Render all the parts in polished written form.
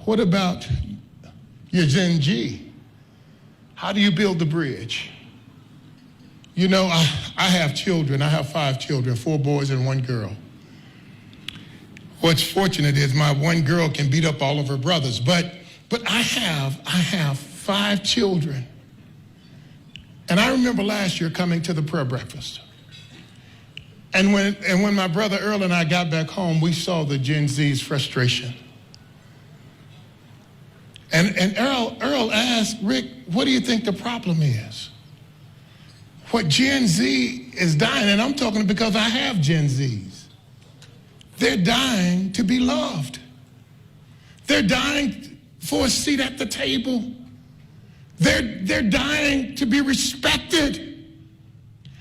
What about your Gen G? How do you build the bridge? You know, I have children. I have 5 children, 4 boys and 1 girl. What's fortunate is my 1 girl can beat up all of her brothers, but I have 5 children. And I remember last year coming to the prayer breakfast. And when my brother Earl and I got back home, we saw the Gen Z's frustration. And Earl asked, Rick, what do you think the problem is? What Gen Z is dying, and I'm talking because I have Gen Zs. They're dying to be loved. They're dying for a seat at the table. They're dying to be respected.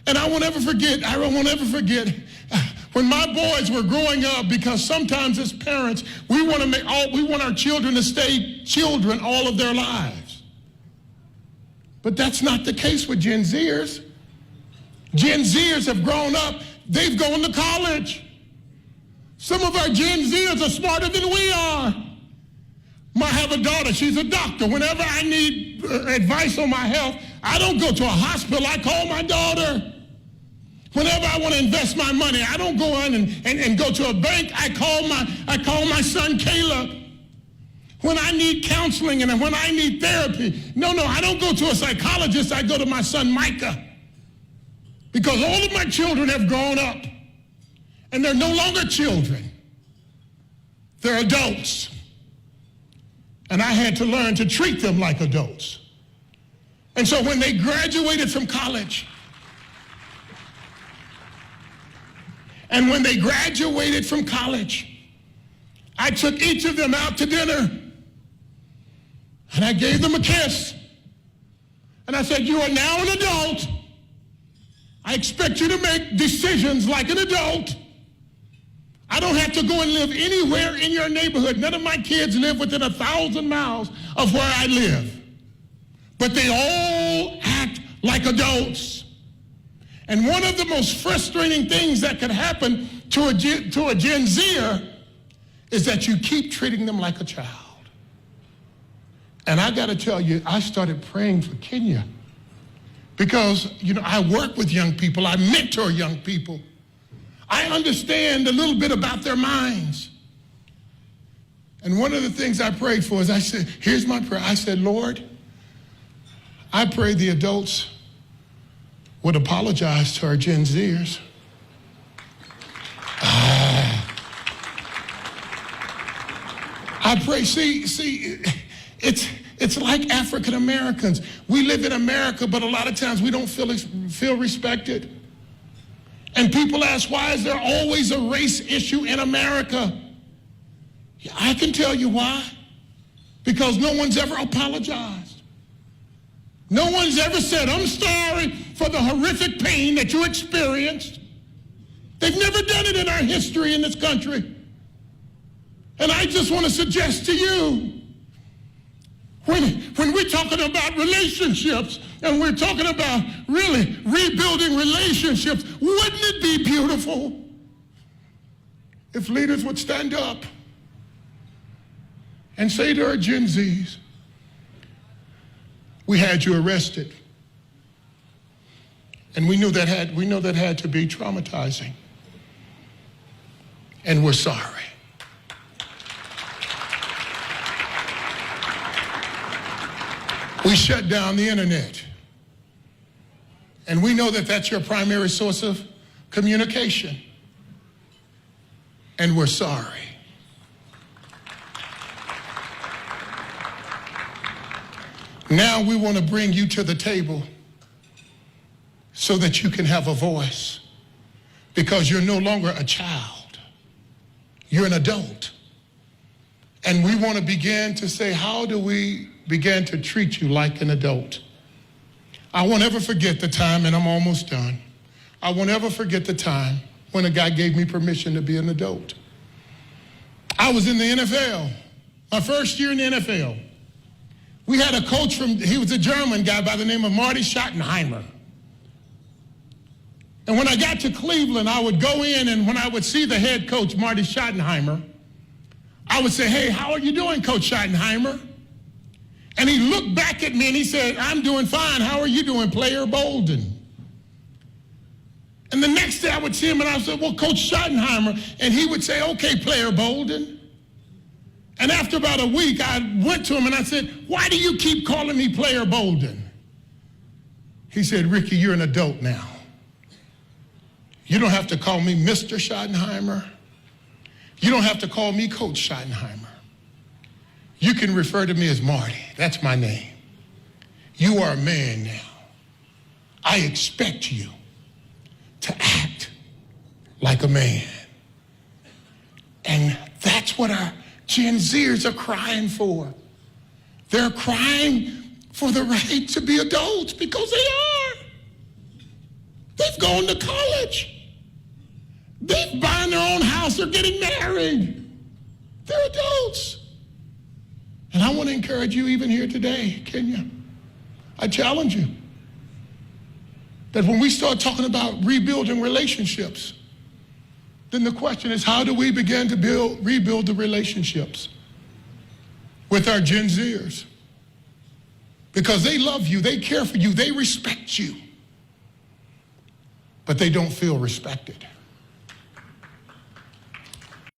And I won't ever forget when my boys were growing up, because sometimes as parents, we want our children to stay children all of their lives. But that's not the case with Gen Zers. Gen Zers have grown up, they've gone to college. Some of our Gen Zers are smarter than we are. I have a daughter, she's a doctor. Whenever I need advice on my health, I don't go to a hospital, I call my daughter. Whenever I want to invest my money, I don't go in and go to a bank, I call my son Caleb. When I need counseling and when I need therapy, no, I don't go to a psychologist, I go to my son Micah. Because all of my children have grown up, and they're no longer children. They're adults. And I had to learn to treat them like adults. And so when they graduated from college, I took each of them out to dinner, and I gave them a kiss. And I said, you are now an adult. I expect you to make decisions like an adult. I don't have to go and live anywhere in your neighborhood. None of my kids live within 1,000 miles of where I live. But they all act like adults. And one of the most frustrating things that could happen to a Gen Zer is that you keep treating them like a child. And I got to tell you, I started praying for Kenya because, I work with young people. I mentor young people. I understand a little bit about their minds. And one of the things I prayed for is I said, here's my prayer. I said, Lord, I pray the adults would apologize to our Gen Zers. I pray, it's like African Americans. We live in America, but a lot of times we don't feel respected. And people ask, why is there always a race issue in America? I can tell you why. Because no one's ever apologized. No one's ever said, I'm sorry for the horrific pain that you experienced. They've never done it in our history in this country. And I just want to suggest to you, when we're talking about relationships and we're talking about really rebuilding relationships, wouldn't it be beautiful if leaders would stand up and say to our Gen Zs, we had you arrested. And we know that had to be traumatizing. And we're sorry. We shut down the internet. And we know that that's your primary source of communication. And we're sorry. Now we want to bring you to the table so that you can have a voice, because you're no longer a child. You're an adult. And we want to begin to say, how do we begin to treat you like an adult? I won't ever forget the time, and I'm almost done. I won't ever forget the time when a guy gave me permission to be an adult. I was in the NFL, my first year in the NFL. We had a coach he was a German guy by the name of Marty Schottenheimer. And when I got to Cleveland, I would go in, and when I would see the head coach, Marty Schottenheimer, I would say, hey, how are you doing, Coach Schottenheimer? And he looked back at me and he said, I'm doing fine. How are you doing, Player Bolden? And the next day I would see him and I would say, well, Coach Schottenheimer. And he would say, okay, Player Bolden. And after about a week, I went to him and I said, why do you keep calling me Player Bolden? He said, Ricky, you're an adult now. You don't have to call me Mr. Schottenheimer. You don't have to call me Coach Schottenheimer. You can refer to me as Marty. That's my name. You are a man now. I expect you to act like a man. And that's what our Gen Zers are crying for. They're crying for the right to be adults because they are. They've gone to college. They're buying their own house. They're getting married. They're adults. And I want to encourage you even here today, Kenya. I challenge you that when we start talking about rebuilding relationships, then the question is, how do we begin to rebuild the relationships with our Gen Zers? Because they love you, they care for you, they respect you, but they don't feel respected.